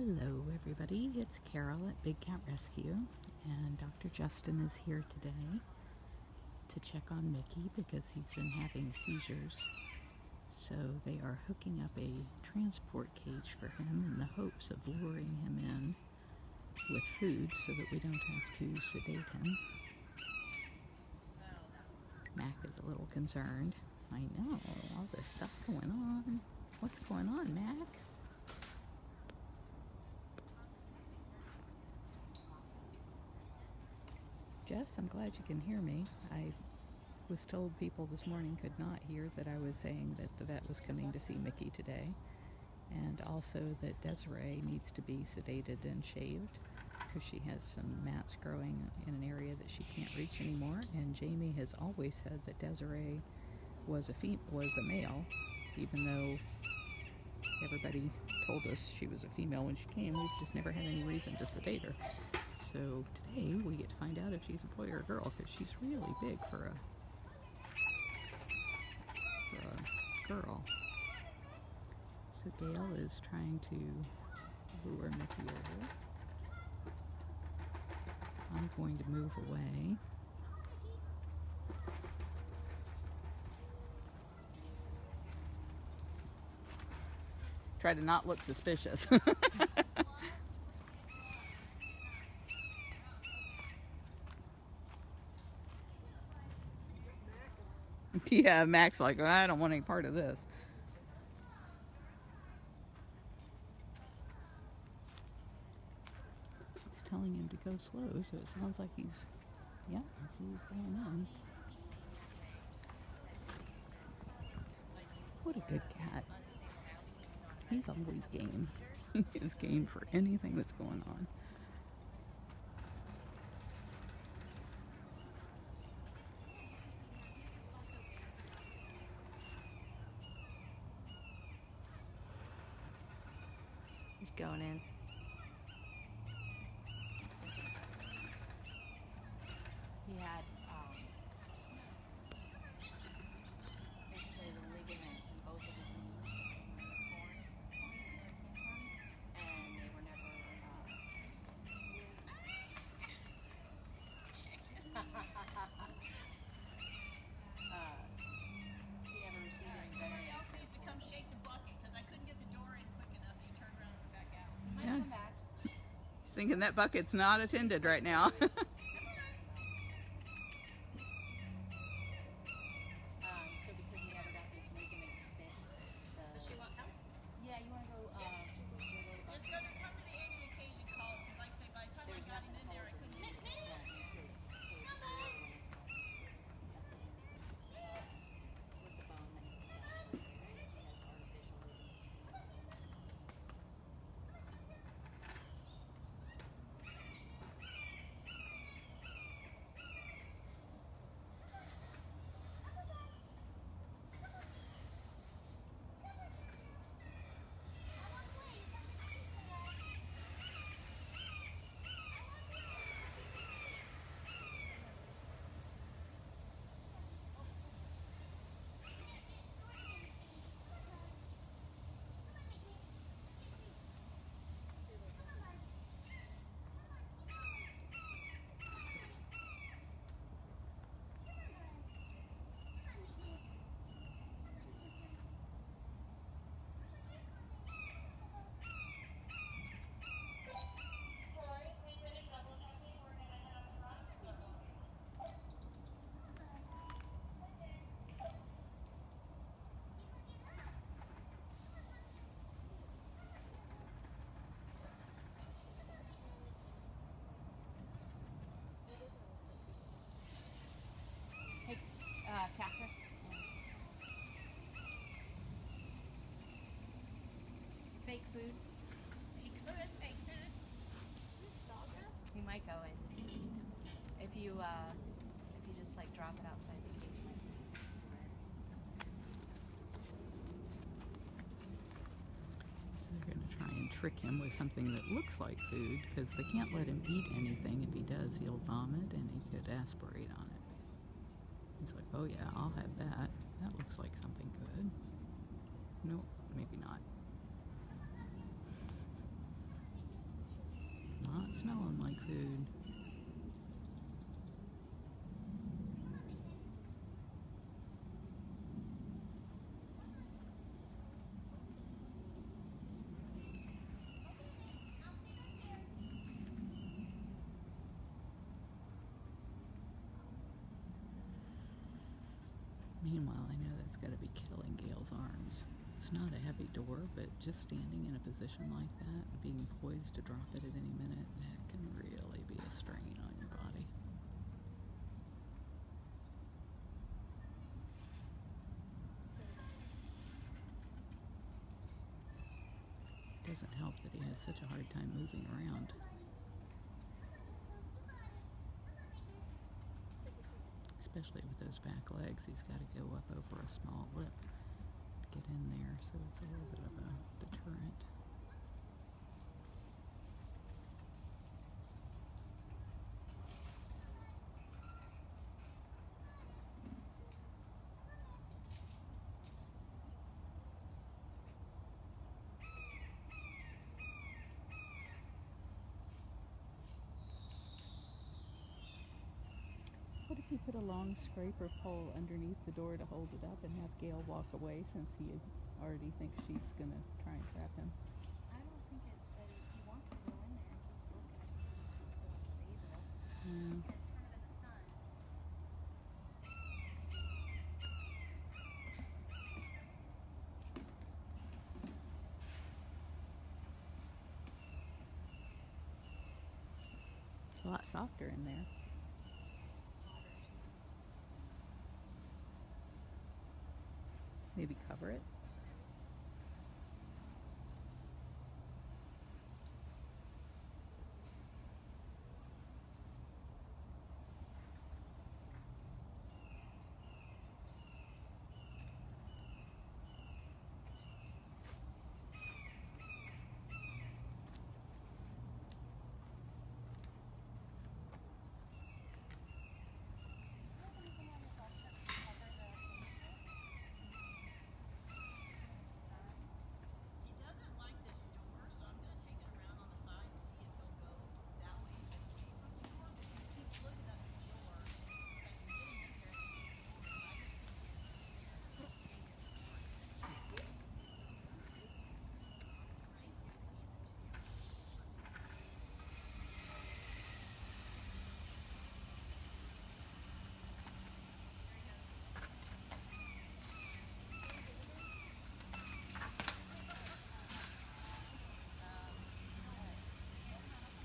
Hello everybody, it's Carol at Big Cat Rescue, and Dr. Justin is here today to check on Mickey because he's been having seizures. So they are hooking up a transport cage for him in the hopes of luring him in with food so that we don't have to sedate him. Mac is a little concerned. I know, all this stuff going on. What's going on, Mac? Jess, I'm glad you can hear me. I was told people this morning could not hear that I was saying that the vet was coming to see Mickey today, and also that Desiree needs to be sedated and shaved because she has some mats growing in an area that she can't reach anymore, and Jamie has always said that Desiree was a male, even though everybody told us she was a female when she came. We've just never had any reason to sedate her. So today we get to find out if she's a boy or a girl, because she's really big for a girl. So Gail is trying to lure Mickey over. I'm going to move away. Try to not look suspicious. Yeah, Mac's like, I don't want any part of this. She's telling him to go slow, so it sounds like he's going in. What a good cat. He's always game. He is game for anything that's going on. He's going in. He had basically the ligaments in both of his knees torn, and they were never he never received any better. Somebody else needs to come shake the bucket because I couldn't get the door in quick enough, and he turned around and went back out. Yeah. Come back. He's thinking that bucket's not attended right now. So because he never got these ligaments fixed, Does she want help? yeah, you want to go? Just go to come to the end of the cage and call it, because like I say, by the time I got him in there, I couldn't get Catherine. Fake food. Fake food. Sawdust? He might go in. If you just like drop it outside the cage. So they're going to try and trick him with something that looks like food, because they can't let him eat anything. If he does, he'll vomit and he could aspirate on it. He's like, oh yeah, I'll have that. That looks like something good. Nope, maybe not. smelling like food. Meanwhile, I know that's got to be killing Gail's arms. It's not a heavy door, but just standing in a position like that, being poised to drop it at any minute, that can really be a strain on your body. It doesn't help that he has such a hard time moving around. Especially with those back legs, he's got to go up over a small lip to get in there, so it's a little bit of a deterrent. What if you put a long scraper pole underneath the door to hold it up and have Gail walk away since he already thinks she's going to try and trap him? I don't think it's that he wants to go in there and keeps looking. I think he just feels so unstable. Yeah. It's a lot softer in there. Maybe cover it. He doesn't like this door, so I'm gonna take it around on the side and see if he'll go that way away from the door. Because he keeps looking at the door. If I can get him in here,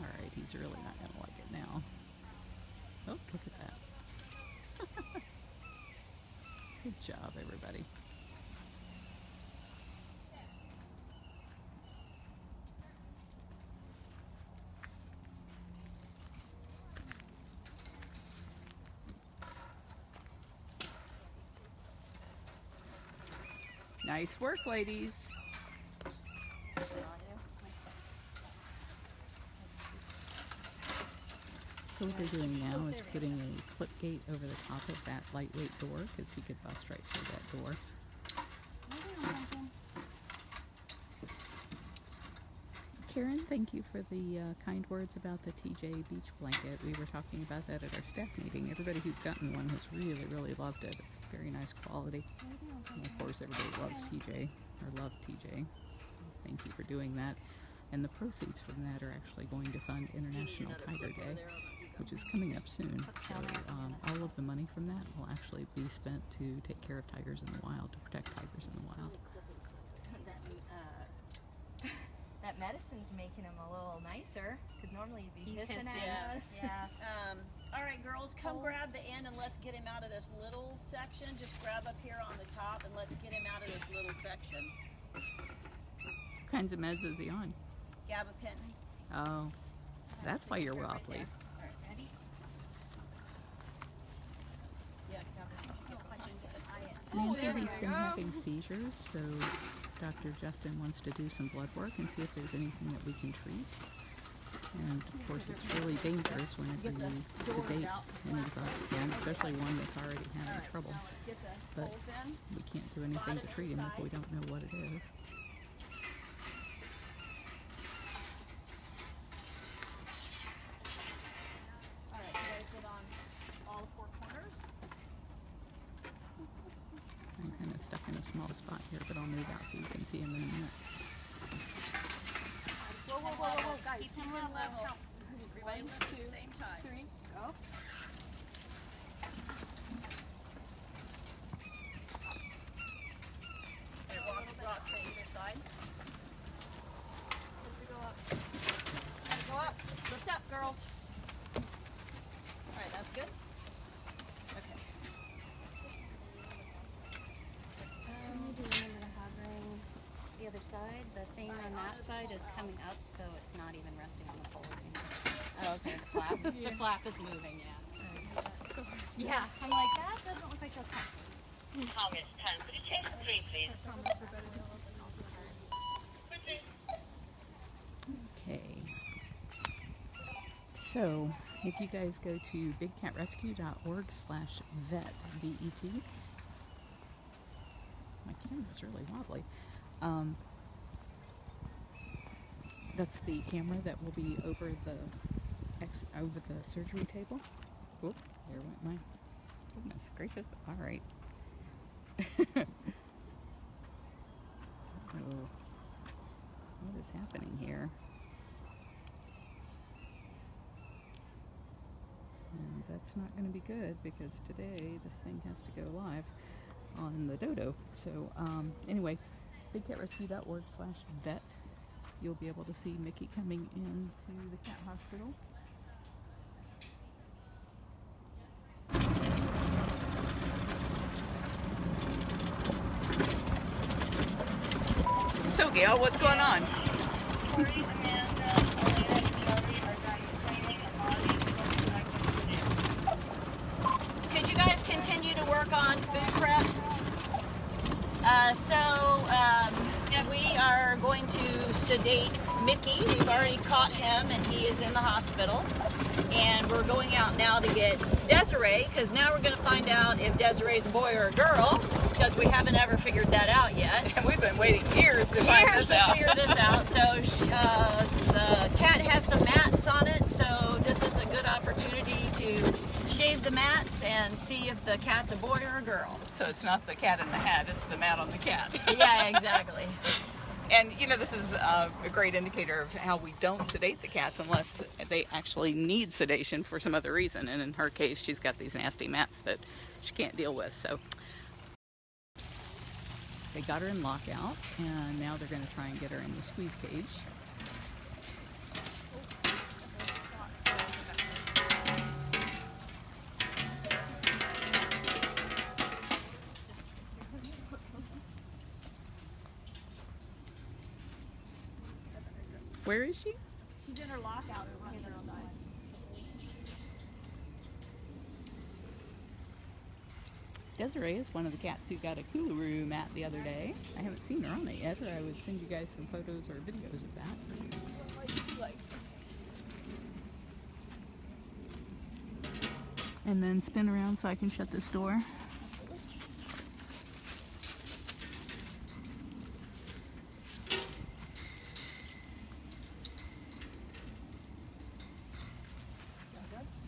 Alright, he's really not going to like it now. Oh, look at that. Good job, everybody. Nice work, ladies. So what they're doing now is putting a clip gate over the top of that lightweight door because he could bust right through that door. Karen, thank you for the kind words about the TJ beach blanket. We were talking about that at our staff meeting. Everybody who's gotten one has really, really loved it. It's very nice quality. And of course, everybody loves TJ, or loved TJ. Thank you for doing that. And the proceeds from that are actually going to fund International Tiger Day, which is coming up soon. So all of the money from that will actually be spent to take care of tigers in the wild, to protect tigers in the wild. That medicine's making him a little nicer, because normally he'd be He's hissing hissing. at us. Yeah. all right, girls, come grab the end and let's get him out of this little section. Just grab up here on the top and let's get him out of this little section. What kinds of meds is he on? Gabapentin. Oh, that's why you're wobbly. Alright, ready? Yeah, gabapentin. Nancy, he's been having seizures, so Dr. Justin wants to do some blood work and see if there's anything that we can treat. And of course, it's really dangerous whenever you sedate anybody, and especially one that's already having trouble. But we can't do anything to treat him if we don't know what it is. stuck in a small spot here, but I'll move out so you can see him in a minute. Whoa, whoa, whoa, whoa, guys. Keep him level. Everybody left at the same time. 3, go. Okay, rock to either side. Go up. Lift up, girls. All right, that's good. Okay. You do remember to hovering the other side. The thing on that side is coming up, so it's not even resting on the pole anymore. Oh, okay. The flap. The flap is moving, yeah. Yeah, I'm like, that doesn't look like that's happening. August 10. Could you change the 3, please? Okay. So, if you guys go to bigcatrescue.org/vet, V-E-T. My camera's really wobbly. That's the camera that will be over the surgery table. Whoop, there went my, goodness gracious, all right. Oh, what is happening here? And that's not going to be good because today this thing has to go live on the dodo. So anyway, bigcatrescue.org/vet. You'll be able to see Mickey coming into the cat hospital. So Gail, what's going on? Could you guys continue to work on food prep? We are going to sedate Mickey. We've already caught him and he is in the hospital. And we're going out now to get Desiree, because now we're going to find out if Desiree's a boy or a girl, because we haven't ever figured that out yet. And we've been waiting years to find this out. Figure this out. So the cat has some mats on it, so this is a good opportunity to shave the mats and see if the cat's a boy or a girl. So it's not the cat in the hat, it's the mat on the cat. Yeah, exactly. And you know, this is a great indicator of how we don't sedate the cats unless they actually need sedation for some other reason. And in her case, she's got these nasty mats that she can't deal with. So they got her in lockout, and now they're going to try and get her in the squeeze cage. Where is she? She's in her lockout over here on the side. Desiree is one of the cats who got a Cougar mat the other day. I haven't seen her on it yet, or I would send you guys some photos or videos of that. And then spin around so I can shut this door.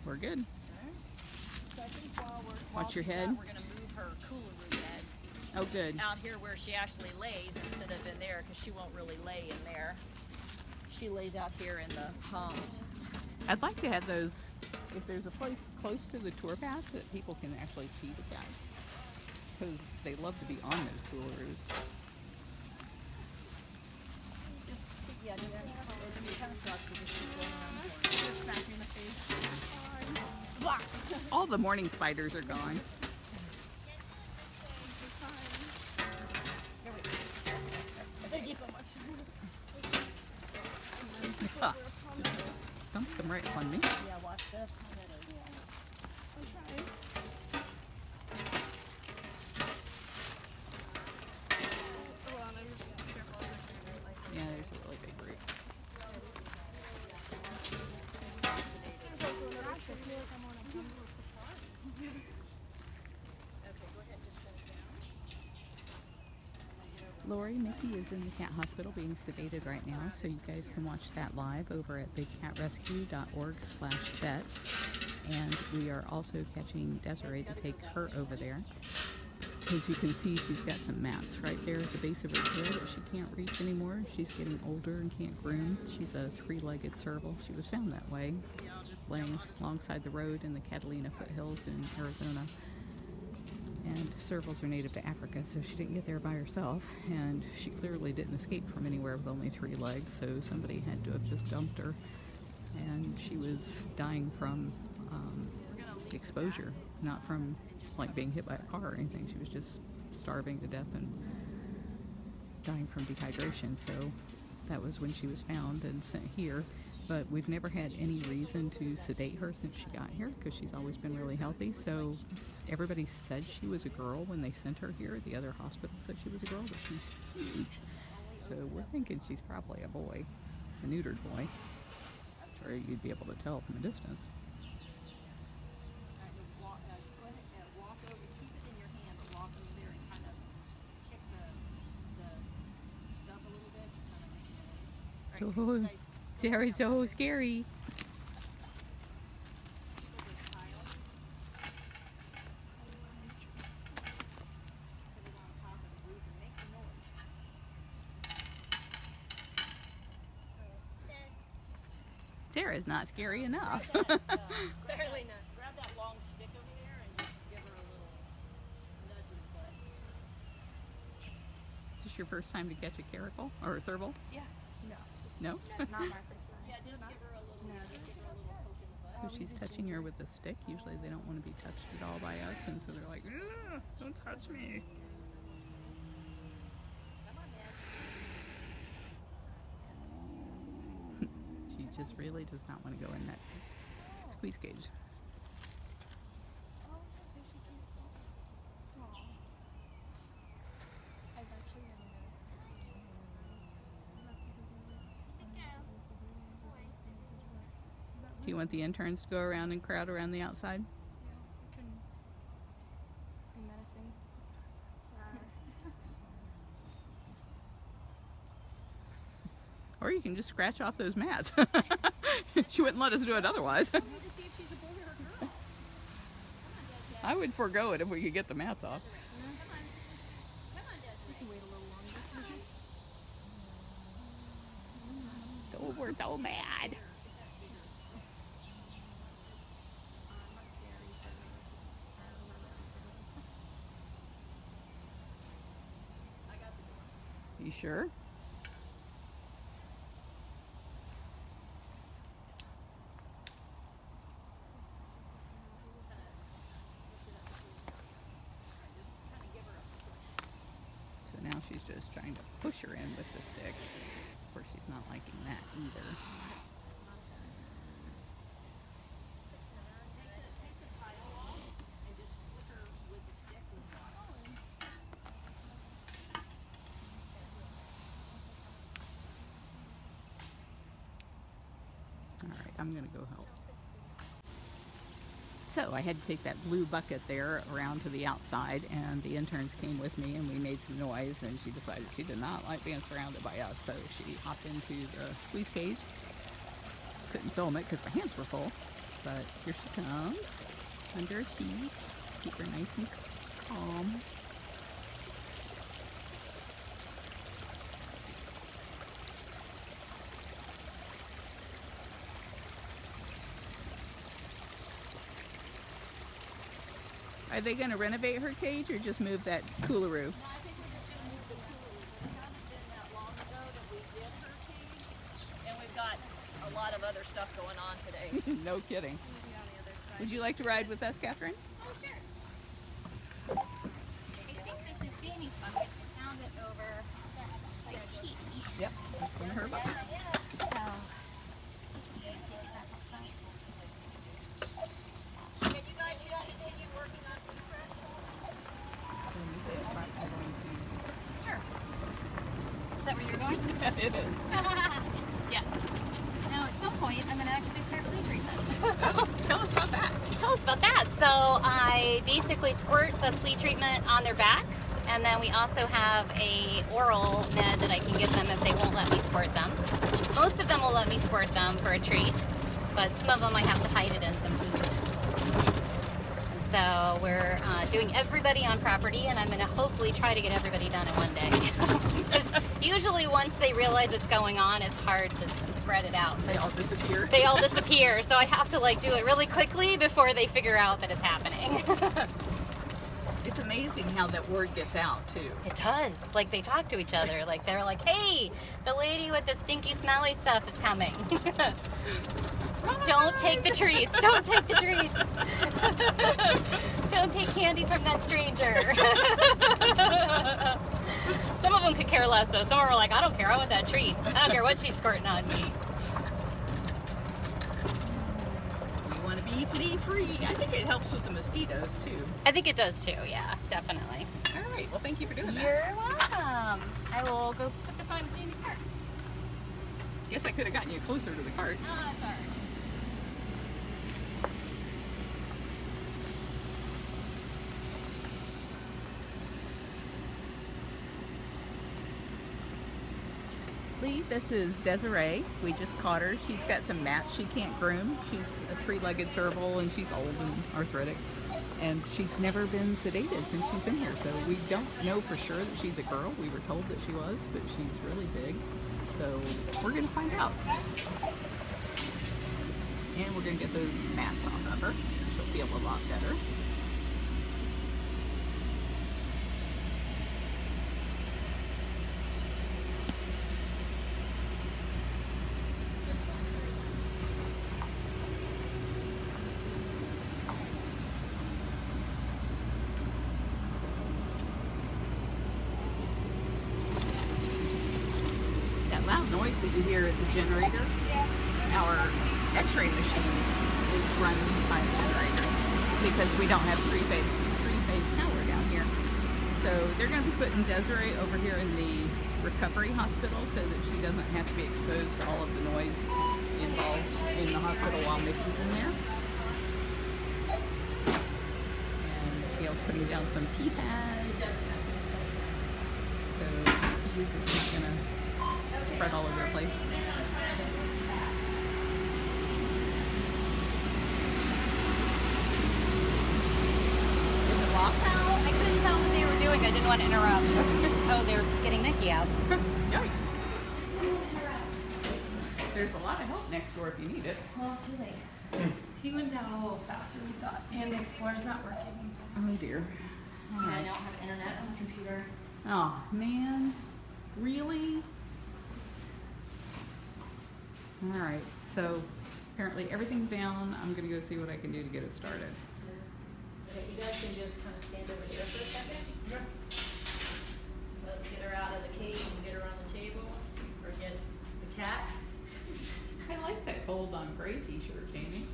We're good. So I think while Watch your head. We're going to move her Cougar bed Oh, good. out here where she actually lays instead of in there, because she won't really lay in there. She lays out here in the palms. I'd like to have those, if there's a place close to the tour path that people can actually see the cats, because they love to be on those coolers. Just, yeah, just kind of sucks because she's going around the corner. Just smack me in the face. All the morning spiders are gone. Thank you so much. Ah, dump them right on me. Yeah, watch this. I'm trying. Hold on, I'm just careful. Yeah, there's a really big root. Lori, Mickey is in the cat hospital being sedated right now, so you guys can watch that live over at bigcatrescue.org/vet. And we are also catching Desiree to take her over there. As you can see, she's got some mats right there at the base of her tail that she can't reach anymore. She's getting older and can't groom. She's a three-legged serval. She was found that way, just laying alongside the road in the Catalina foothills in Arizona. And servals are native to Africa, so she didn't get there by herself. And she clearly didn't escape from anywhere with only 3 legs, so somebody had to have just dumped her. And she was dying from exposure, not from like being hit by a car or anything. She was just starving to death and dying from dehydration. So that was when she was found and sent here. But we've never had any reason to sedate her since she got here, because she's always been really healthy. So everybody said she was a girl when they sent her here. The other hospital said she was a girl, but she's huge. So we're thinking she's probably a boy, a neutered boy. Or you'd be able to tell from a distance. Oh, Sarah's so scary. Sarah's not scary enough. Clearly not. Grab that long stick over there and just give her a little nudge in the butt. Is this your first time to catch a caracal or a serval? Yeah. No? Not my first time. Yeah, just give her a little, just give her a little poke in the butt. So she's touching her with a stick. Usually they don't want to be touched at all by us, and so they're like, "Ugh, don't touch me." She just really does not want to go in that squeeze cage. Do you want the interns to go around and crowd around the outside? Yeah, it can be menacing. Or you can just scratch off those mats. She wouldn't let us do it otherwise. We need to see if she's a boy or a girl. I would forego it if we could get the mats off. Come on, Desiree. You can wait a little longer. So we're so mad. You sure? So now she's just trying to push her in with the stick. Of course, she's not liking that either. Take the tile off and just flick her with the stick with water. Alright, I'm gonna go help. So I had to take that blue bucket there around to the outside, and the interns came with me and we made some noise, and she decided she did not like being surrounded by us, so she hopped into the squeeze cage. Couldn't film it because my hands were full, but here she comes under a sheet. Keep her nice and calm. Are they going to renovate her cage or just move that coolaroo? No, I think we're just going to move the cooler. It hasn't been that long ago that we did her cage, and we've got a lot of other stuff going on today. No kidding. Maybe on the other side. Would you like to ride with us, Catherine? Oh, sure. I think this is Jamie's bucket. I found it over by Chi. Yep. That's one of her buckets. So, take it back outside. Can you guys just continue working on food prep? Sure. Is that where you're going? It is. Yeah. Now, at some point, I'm going to actually start flea treatment. Tell us about that. Tell us about that. So I basically squirt the flea treatment on their backs, and then we also have a oral med that I can give them if they won't let me squirt them. Most of them will let me squirt them for a treat, but some of them I have to hide it in some food. And So we're doing everybody on property, and I'm going to hopefully try to get everybody done in one day. Because usually once they realize it's going on, it's hard to spread it out. They all disappear. They all disappear, so I have to like do it really quickly before they figure out that it's happening. It's amazing how that word gets out too. It does. Like they talk to each other. Like they're like, "Hey, the lady with the stinky, smelly stuff is coming. Don't take the treats. Don't take the treats. Don't take candy from that stranger." Some of them could care less, though. Some are like, "I don't care. I want that treat. I don't care what she's squirting on me." You want to be flea-free. I think it helps with the mosquitoes too. I think it does too. Yeah, definitely. All right. Well, thank you for doing that. You're welcome. I will go put this on Jamie's cart. Guess I could have gotten you closer to the cart. Oh, that's all right. Lee, this is Desiree. We just caught her. She's got some mats she can't groom. She's a three-legged serval and she's old and arthritic. And she's never been sedated since she's been here. So we don't know for sure that she's a girl. We were told that she was, but she's really big. So we're gonna find out. And we're gonna get those mats off of her. She'll feel a lot better. Loud noise that you hear is a generator. Our x-ray machine is run by a generator because we don't have three-phase power down here. So they're going to be putting Desiree over here in the recovery hospital so that she doesn't have to be exposed to all of the noise involved in the hospital while Mickey's in there. And Gail's putting down some pee pads. So he's just going to spread all over the place. Is it locked out? I couldn't tell what they were doing. I didn't want to interrupt. Oh, they're getting Mickey out. Yikes. There's a lot of help next door if you need it. Well, too late. He went down a little faster than we thought, and Explorer's not working. Oh dear. And I don't have internet on the computer. Oh man. Really? Alright, so apparently everything's down. I'm going to go see what I can do to get it started. Okay, you guys can just kind of stand over here for a second. Yep. Let's get her out of the cage and get her on the table. Or get the cat. I like that gold on gray t-shirt, Jamie.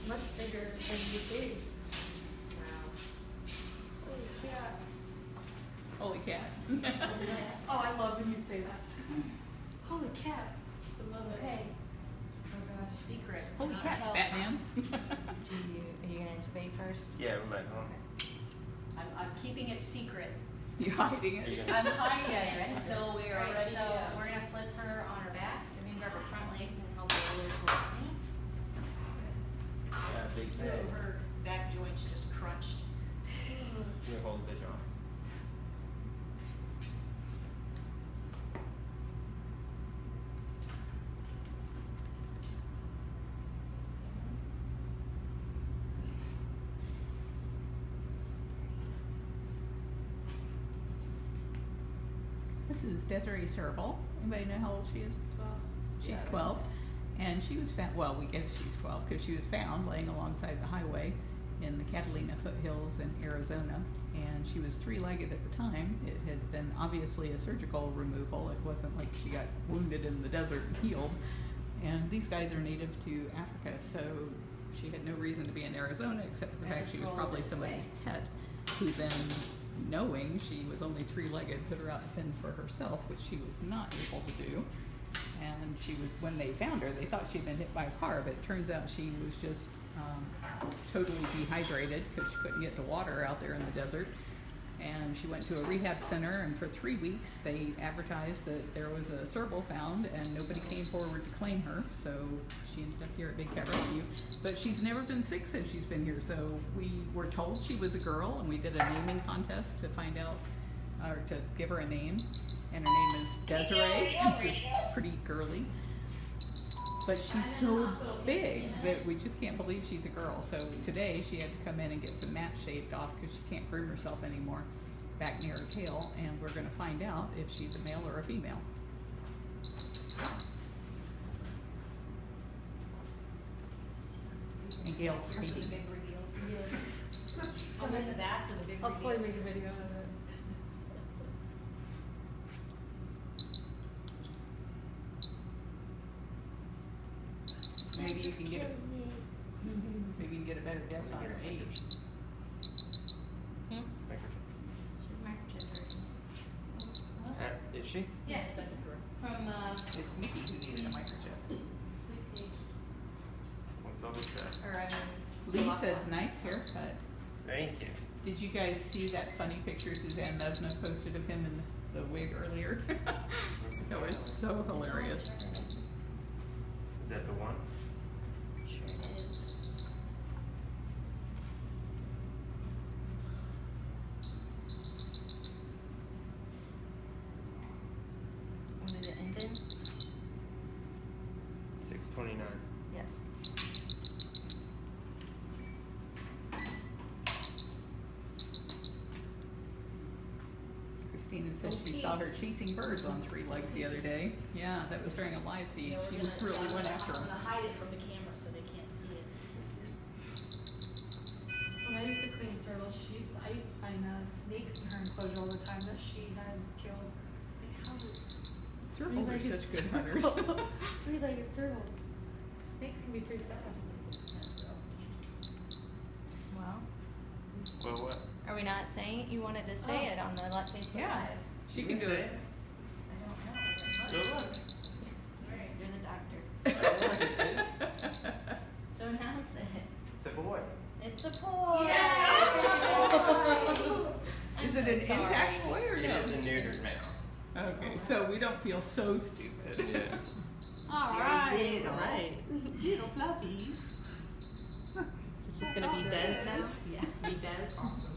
Much bigger than you think. Wow. Holy cat. Holy cat. Oh, I love when you say that. Holy cats. I love it. Okay. Oh gosh, secret. Holy Not cats, tell- Batman. Are you gonna intubate first? Yeah, we might. Huh? I'm keeping it secret. You're hiding Are you it. gonna- I'm hiding it until we are Alright, ready so to go. we're gonna flip her on her back, so we can grab her front legs and help her roll towards me. Yeah, big head. Her back joints just crunched. You hold the bitch on. This is Desiree Serval. Anybody know how old she is? 12. She's 12. And she was found, well, we guess she's 12 because she was found laying alongside the highway in the Catalina foothills in Arizona. And she was three-legged at the time. It had been obviously a surgical removal. It wasn't like she got wounded in the desert and healed. And these guys are native to Africa, so she had no reason to be in Arizona except for the fact she was probably somebody's pet who then, knowing she was only three-legged, put her out to fend for herself, which she was not able to do. And she was, when they found her, they thought she'd been hit by a car, but it turns out she was just totally dehydrated because she couldn't get to water out there in the desert. And she went to a rehab center, and for 3 weeks they advertised that there was a Serval found, and nobody came forward to claim her, so she ended up here at Big Cat Rescue. But she's never been sick since she's been here, so we were told she was a girl, and we did a naming contest to find out, or to give her a name, and her name is Desiree, which is pretty girly. But she's so big that we just can't believe she's a girl. So today she had to come in and get some mats shaved off because she can't groom herself anymore back near her tail, and we're going to find out if she's a male or a female. And Gail's Here for the waiting. big reveal. Yes. I'll make the back for the big I'll reveal. totally make a video of it. Maybe you can get a better guess on her age. Is she? Yes, from It's Mickey who needed a microchip. We'll double check. or I Lee says nice haircut. Thank you. Did you guys see that funny picture Suzanne Mesna posted of him in the wig earlier? That was so hilarious. Is that the one? Sure it is. When did it end in? 629. Yes. Christina said she saw her chasing birds on 3 legs the other day. Yeah, that was during a live feed. Yeah, She we're gonna, really went after I'm them. gonna hide it from the camera so they can't see it. When I used to clean Serval, I used to find snakes in her enclosure all the time that she had killed. Like, how does Servals are three-legged such good serval- hunters. Three-legged serval. Snakes can be pretty fast. Well, Well, what? are we not saying it? You wanted to say it on the Facebook Yeah. Live. She can do it. I don't know. Go look. Alright, you're the doctor. I don't know what it is. So announce it. It's a boy. It's a boy! Is it an intact boy or It no? is a neutered male. Okay, so we don't feel so stupid. Yeah. All right. Little fluffies. So she's gonna be Des now? Yeah, be Des. Awesome.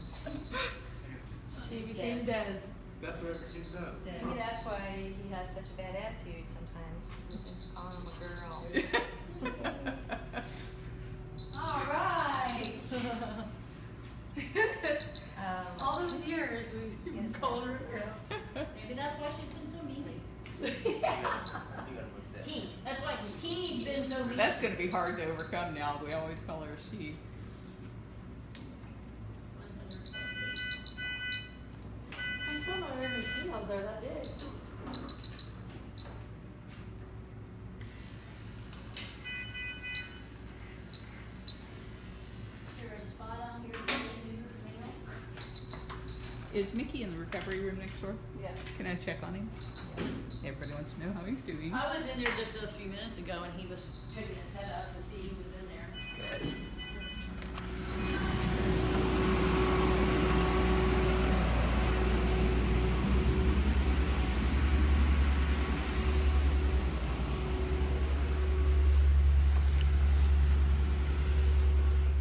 She became Des. That's what every kid does. Maybe that's why he has such a bad attitude sometimes. 'Cause we've been calling him a girl. All right. All those years we've Yes. called her a girl. Maybe that's why she's been so mean. You gotta put that. That's why he's been so mean. That's going to be hard to overcome now. We always call her she. I still don't know very many females there that big. Is there a spot on here for the neutered male? Is Mickey in the recovery room next door? Yeah. Can I check on him? Yes. Everybody wants to know how he's doing. I was in there just a few minutes ago and he was picking his head up to see who was in there. Good.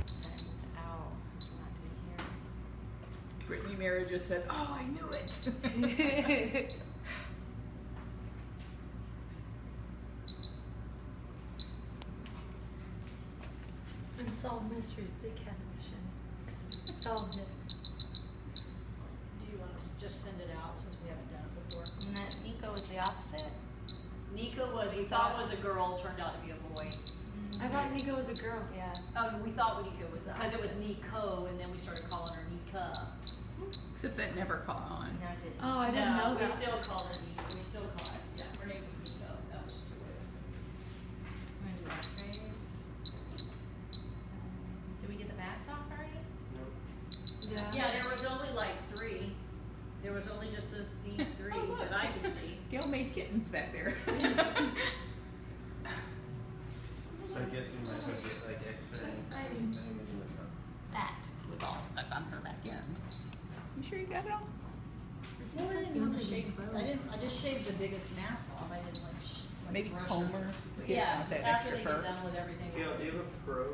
Send out since we're not doing here. Brittany Mara just said, "Oh, I knew it." Unsolved Mysteries, Big Cat Mission. Solved it. Do you want us to just send it out since we haven't done it before? And then Nico was the opposite. Nico we thought was a girl, turned out to be a boy. I thought Nico was a girl. Yeah. Oh, we thought Nico was, because it was Nico and then we started calling her Nika. Except that never caught on. No, it didn't. Oh, I didn't know We that. still call her Nika, we still call it, yeah, her name was Nico, that was just the way it was gonna be. I'm gonna do X-rays. Did we get the bats off already? Yeah. Yeah, there was only like 3. There was only just these 3 Oh, look. that I could see. Gail made kittens back there. So I guess we might as well get like extra. Exciting. That was all stuck on her back end. You sure you got it all? I didn't want to shave. I just shaved the biggest mats off. I didn't like. Maybe brush comb them. her. Yeah, That after extra they fur. get done with everything. Gail, do you have a pro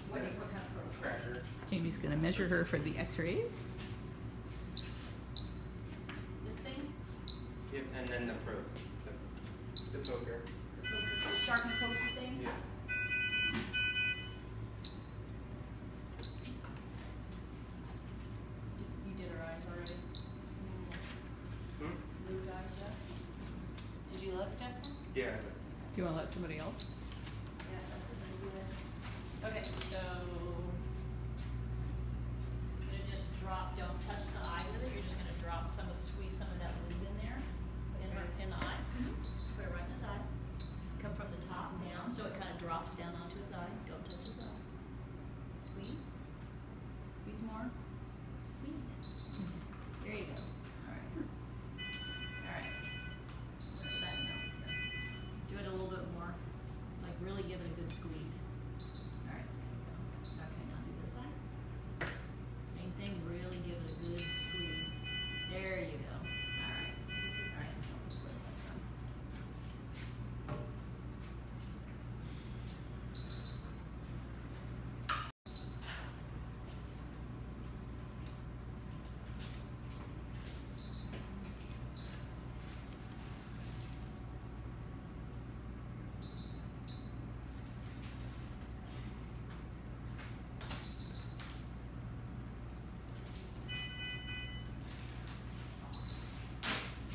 What kind of tracker? Jamie's gonna measure her for the X-rays. this thing? Yep, and then the pro. The poker. The Sharpie pokey thing? Yeah. You did her eyes already? Hmm? Blue eyes yet? Did you look, Justin? Yeah. Do you wanna let somebody else? Yeah, that's a good idea. Okay, so I'm gonna just drop, don't touch the eye with it, you're just gonna drop some of, squeeze some of that fluid in there, in the eye. Put it right in his eye. Come from the top down, so it kind of drops down onto his eye. Don't touch his eye. Squeeze. Squeeze more. Squeeze. There you go. Alright. Alright. Let that know. Do it a little bit more. Like really give it a good squeeze. Alright, there you go. Okay, now do this side. Same thing, really give it a good squeeze. There you go. Alright. Alright.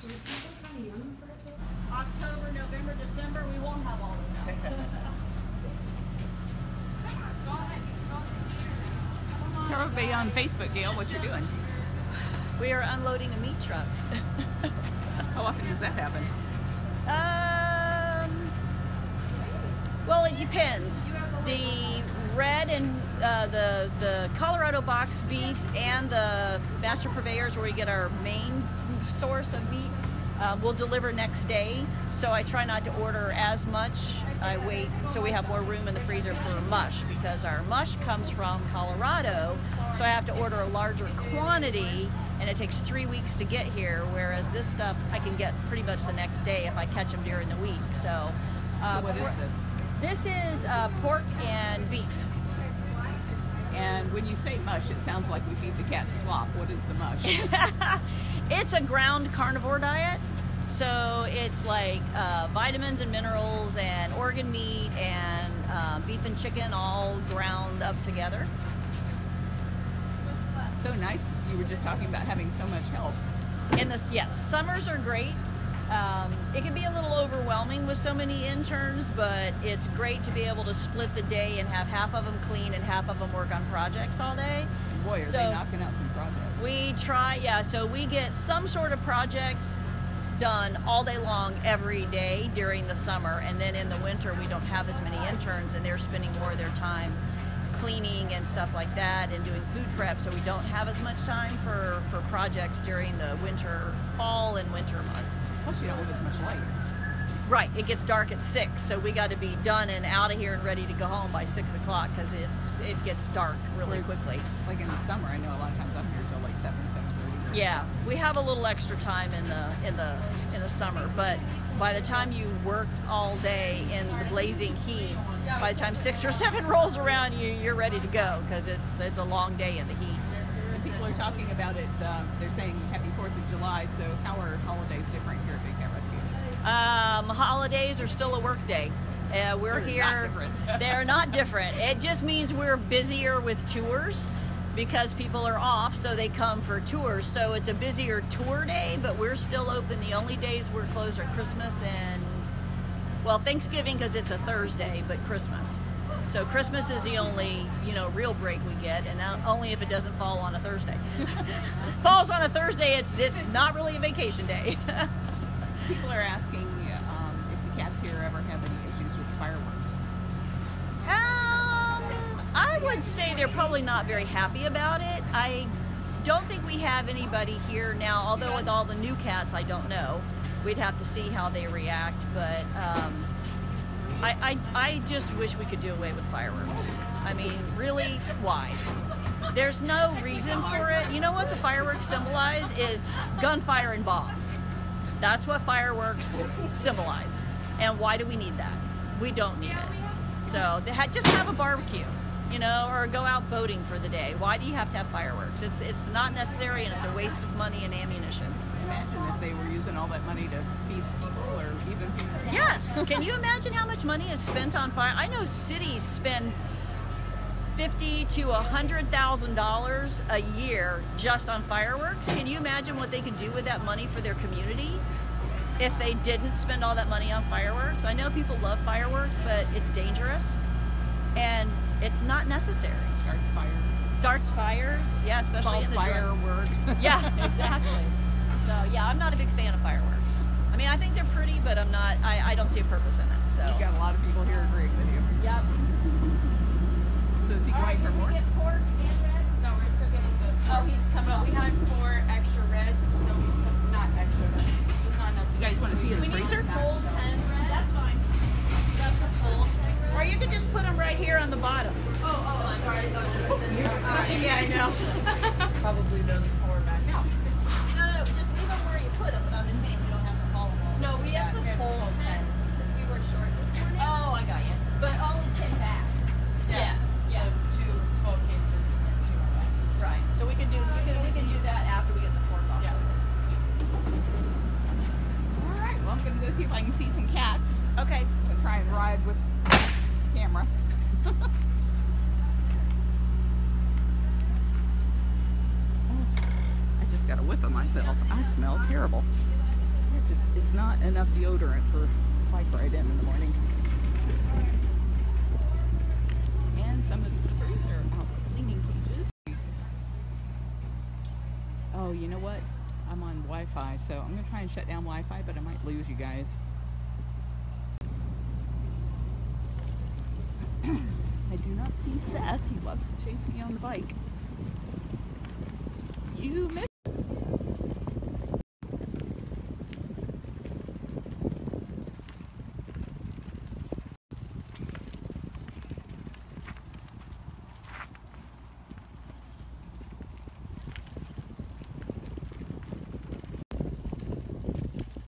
We're still kind of young for it though. October, November, December, we won't have all this out. Tell everybody on Facebook, Gail, what you're doing. We are unloading a meat truck. How often does that happen? Well, it depends. The red and the Colorado box beef and the master purveyors, where we get our main source of meat, will deliver next day. So I try not to order as much. I wait so we have more room in the freezer for mush, because our mush comes from Colorado. So I have to order a larger quantity, and it takes 3 weeks to get here. Whereas this stuff I can get pretty much the next day if I catch them during the week. So, So what is this? This is pork and beef. And when you say mush, it sounds like we feed the cat slop. What is the mush? It's a ground carnivore diet. So it's like vitamins and minerals and organ meat and beef and chicken all ground up together. So nice. You were just talking about having so much help. In this, yes, summers are great. It can be a little overwhelming with so many interns, but it's great to be able to split the day and have half of them clean and half of them work on projects all day. Boy, are they knocking out some projects. We try, yeah, so we get some sort of projects done all day long every day during the summer, and then in the winter we don't have as many interns, and they're spending more of their time cleaning and stuff like that and doing food prep, so we don't have as much time for projects during the fall and winter months. Plus you don't live as much light. Right, it gets dark at 6, so we got to be done and out of here and ready to go home by 6 o'clock, because it gets dark really quickly. Like in the summer, I know a lot of times I'm here till like 7:30. Yeah, we have a little extra time in the summer, but by the time you worked all day in the blazing heat, by the time 6 or 7 rolls around, you're ready to go, because it's a long day in the heat. And people are talking about it. They're saying Happy 4th of July. So how are holidays different here at Big Cat Rescue? Holidays are still a work day. We're They're here. not different. They're not different. It just means we're busier with tours, because people are off, so they come for tours. So it's a busier tour day, but we're still open. The only days we're closed are Christmas and, well, Thanksgiving, because it's a Thursday, but Christmas. So Christmas is the only, real break we get, and only if it doesn't fall on a Thursday. Falls on a Thursday, it's not really a vacation day. People are asking if the cats here ever have any issues with fireworks. I would say they're probably not very happy about it. I don't think we have anybody here now, although with all the new cats, I don't know. We'd have to see how they react, but I just wish we could do away with fireworks. I mean, really, why? There's no reason for it. You know what the fireworks symbolize is gunfire and bombs. That's what fireworks symbolize. And why do we need that? We don't need it. So just have a barbecue, you know, or go out boating for the day. Why do you have to have fireworks? It's not necessary, and it's a waste of money and ammunition. Imagine if they were using all that money to feed people or even feed cats. Yes. Can you imagine how much money is spent on fire? I know cities spend $50,000 to $100,000 a year just on fireworks. Can you imagine what they could do with that money for their community if they didn't spend all that money on fireworks? I know people love fireworks, but it's dangerous and it's not necessary. Starts fires, yeah, especially in the fireworks. Yeah, exactly. So yeah, I'm not a big fan of fireworks. I mean, I think they're pretty, but I'm not. I don't see a purpose in it. So. You got a lot of people here agreeing with you. Yep. So is he going for more? Pork and red? No, we're still getting the. Oh, he's coming. But we had 4 extra red, so we put, not extra red. Just not enough. You guys want to see his We need freezer? a full 10 red. That's fine. That's a full 10 red. Or you could just put them right here on the bottom. Oh, I'm sorry. Yeah, I know. Probably those 4 back out. No, just leave them where you put them. But I'm just saying you don't have to haul them all. No, we have the full 10 because we were short this morning. Oh, I got you. But only 10 bags. Yeah. Yeah. So 2 12 cases and 2 more bags. Right. So we can do that after we get the pork off. Yeah. All right. Well, I'm going to go see if I can see some cats. Okay. I'm going to try and ride with camera. I just got a whiff of myself. I smell terrible. It's not enough deodorant for bike ride in the morning. And some of the trees are out cleaning cages. Oh, you know what? I'm on Wi-Fi, so I'm going to try and shut down Wi-Fi, but I might lose you guys. I do not see Seth. He loves to chase me on the bike. You miss